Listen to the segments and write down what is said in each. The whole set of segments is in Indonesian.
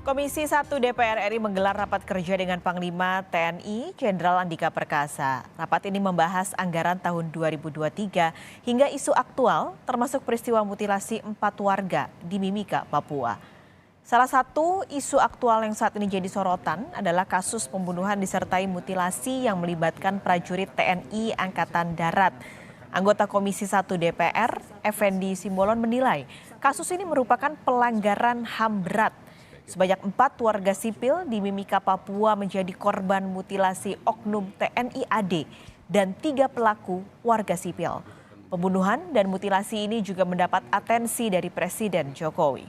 Komisi 1 DPR RI menggelar rapat kerja dengan Panglima TNI Jenderal Andika Perkasa. Rapat ini membahas anggaran tahun 2023 hingga isu aktual termasuk peristiwa mutilasi 4 warga di Mimika, Papua. Salah satu isu aktual yang saat ini jadi sorotan adalah kasus pembunuhan disertai mutilasi yang melibatkan prajurit TNI Angkatan Darat. Anggota Komisi 1 DPR, Effendi Simbolon menilai kasus ini merupakan pelanggaran HAM berat. Sebanyak 4 warga sipil di Mimika, Papua menjadi korban mutilasi oknum TNI AD dan 3 pelaku warga sipil. Pembunuhan dan mutilasi ini juga mendapat atensi dari Presiden Jokowi.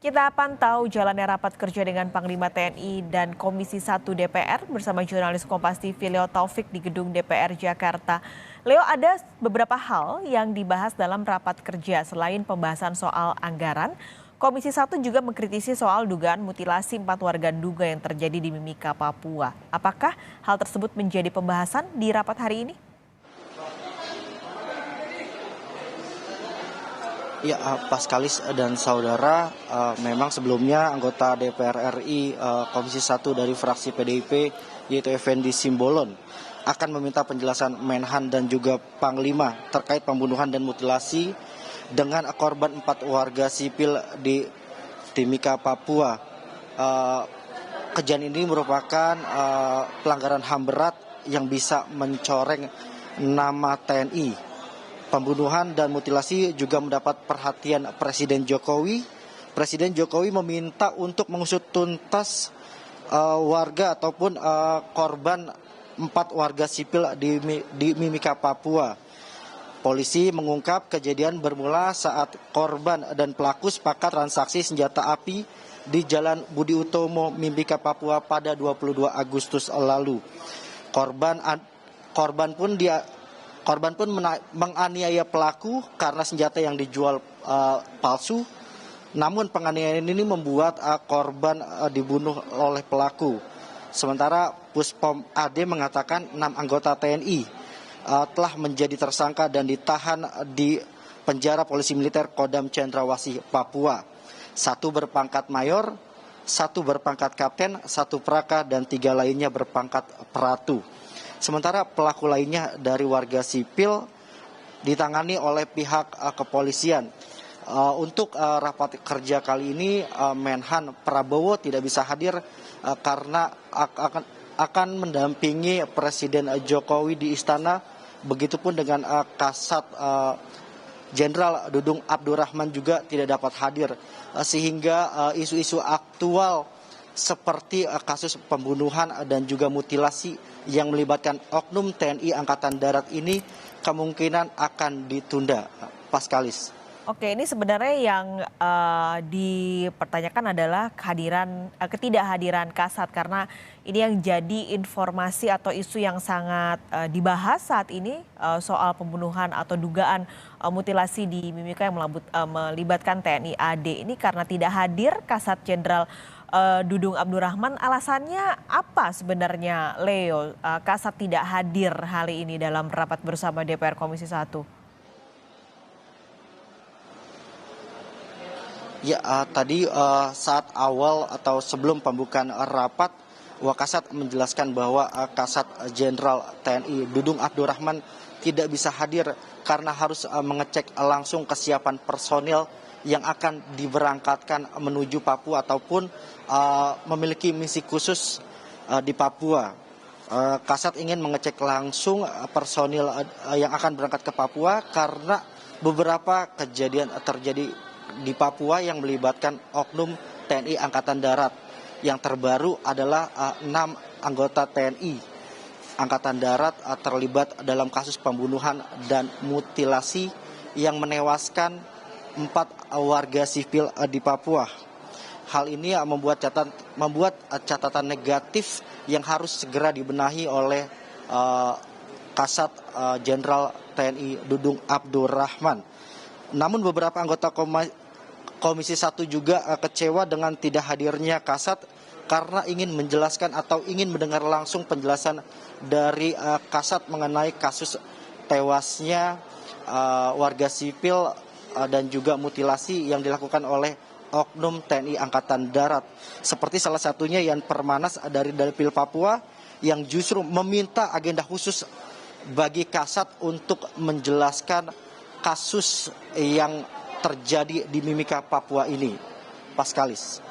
Kita pantau jalannya rapat kerja dengan Panglima TNI dan Komisi 1 DPR bersama jurnalis Kompas TV Leo Taufik di Gedung DPR Jakarta. Leo, ada beberapa hal yang dibahas dalam rapat kerja selain pembahasan soal anggaran. Komisi 1 juga mengkritisi soal dugaan mutilasi 4 warga Nduga yang terjadi di Mimika, Papua. Apakah hal tersebut menjadi pembahasan di rapat hari ini? Ya, Paskalis dan saudara, memang sebelumnya anggota DPR RI Komisi 1 dari fraksi PDIP yaitu Effendi Simbolon akan meminta penjelasan Menhan dan juga Panglima terkait pembunuhan dan mutilasi dengan korban 4 warga sipil di Timika, Papua. Kejadian ini merupakan pelanggaran HAM berat yang bisa mencoreng nama TNI. Pembunuhan dan mutilasi juga mendapat perhatian Presiden Jokowi. Presiden Jokowi meminta untuk mengusut tuntas warga ataupun korban 4 warga sipil di Mimika, Papua. Polisi mengungkap kejadian bermula saat korban dan pelaku sepakat transaksi senjata api di Jalan Budi Utomo, Mimika, Papua pada 22 Agustus lalu. Korban pun menganiaya pelaku karena senjata yang dijual palsu. Namun penganiayaan ini membuat korban dibunuh oleh pelaku. Sementara Puspom AD mengatakan 6 anggota TNI telah menjadi tersangka dan ditahan di penjara polisi militer Kodam Cendrawasih, Papua. 1 berpangkat mayor, 1 berpangkat kapten, 1 praka, dan 3 lainnya berpangkat peratu. Sementara pelaku lainnya dari warga sipil ditangani oleh pihak kepolisian. Untuk rapat kerja kali ini Menhan Prabowo tidak bisa hadir karena akan mendampingi Presiden Jokowi di istana. Begitupun dengan Kasat Jenderal Dudung Abdurrahman juga tidak dapat hadir, sehingga isu-isu aktual seperti kasus pembunuhan dan juga mutilasi yang melibatkan oknum TNI Angkatan Darat ini kemungkinan akan ditunda. Paskalis. Oke, ini sebenarnya yang dipertanyakan adalah ketidakhadiran Kasat, karena ini yang jadi informasi atau isu yang sangat dibahas saat ini soal pembunuhan atau dugaan mutilasi di Mimika yang melibatkan TNI AD. Ini karena tidak hadir Kasat Jenderal Dudung Abdurrahman. Alasannya apa sebenarnya, Leo? Kasat tidak hadir hari ini dalam rapat bersama DPR Komisi 1. Ya, tadi saat awal atau sebelum pembukaan rapat, Wakasat menjelaskan bahwa Kasat Jenderal TNI Dudung Abdurrahman tidak bisa hadir karena harus mengecek langsung kesiapan personil yang akan diberangkatkan menuju Papua ataupun memiliki misi khusus di Papua. Kasat ingin mengecek langsung personil yang akan berangkat ke Papua karena beberapa kejadian terjadi di Papua yang melibatkan oknum TNI Angkatan Darat. Yang terbaru adalah 6 anggota TNI Angkatan Darat terlibat dalam kasus pembunuhan dan mutilasi yang menewaskan 4 warga sipil di Papua. Hal ini membuat catatan negatif yang harus segera dibenahi oleh Kasat Jenderal TNI Dudung Abdurrahman. Namun beberapa anggota Komisi 1 juga kecewa dengan tidak hadirnya Kasat karena ingin menjelaskan atau ingin mendengar langsung penjelasan dari Kasat mengenai kasus tewasnya warga sipil dan juga mutilasi yang dilakukan oleh oknum TNI Angkatan Darat. Seperti salah satunya Yan Permanas dari Dapil Papua yang justru meminta agenda khusus bagi Kasat untuk menjelaskan kasus yang terjadi di Mimika Papua ini. Paskalis.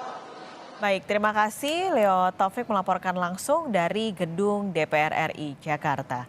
Baik, terima kasih Leo Taufik melaporkan langsung dari Gedung DPR RI Jakarta.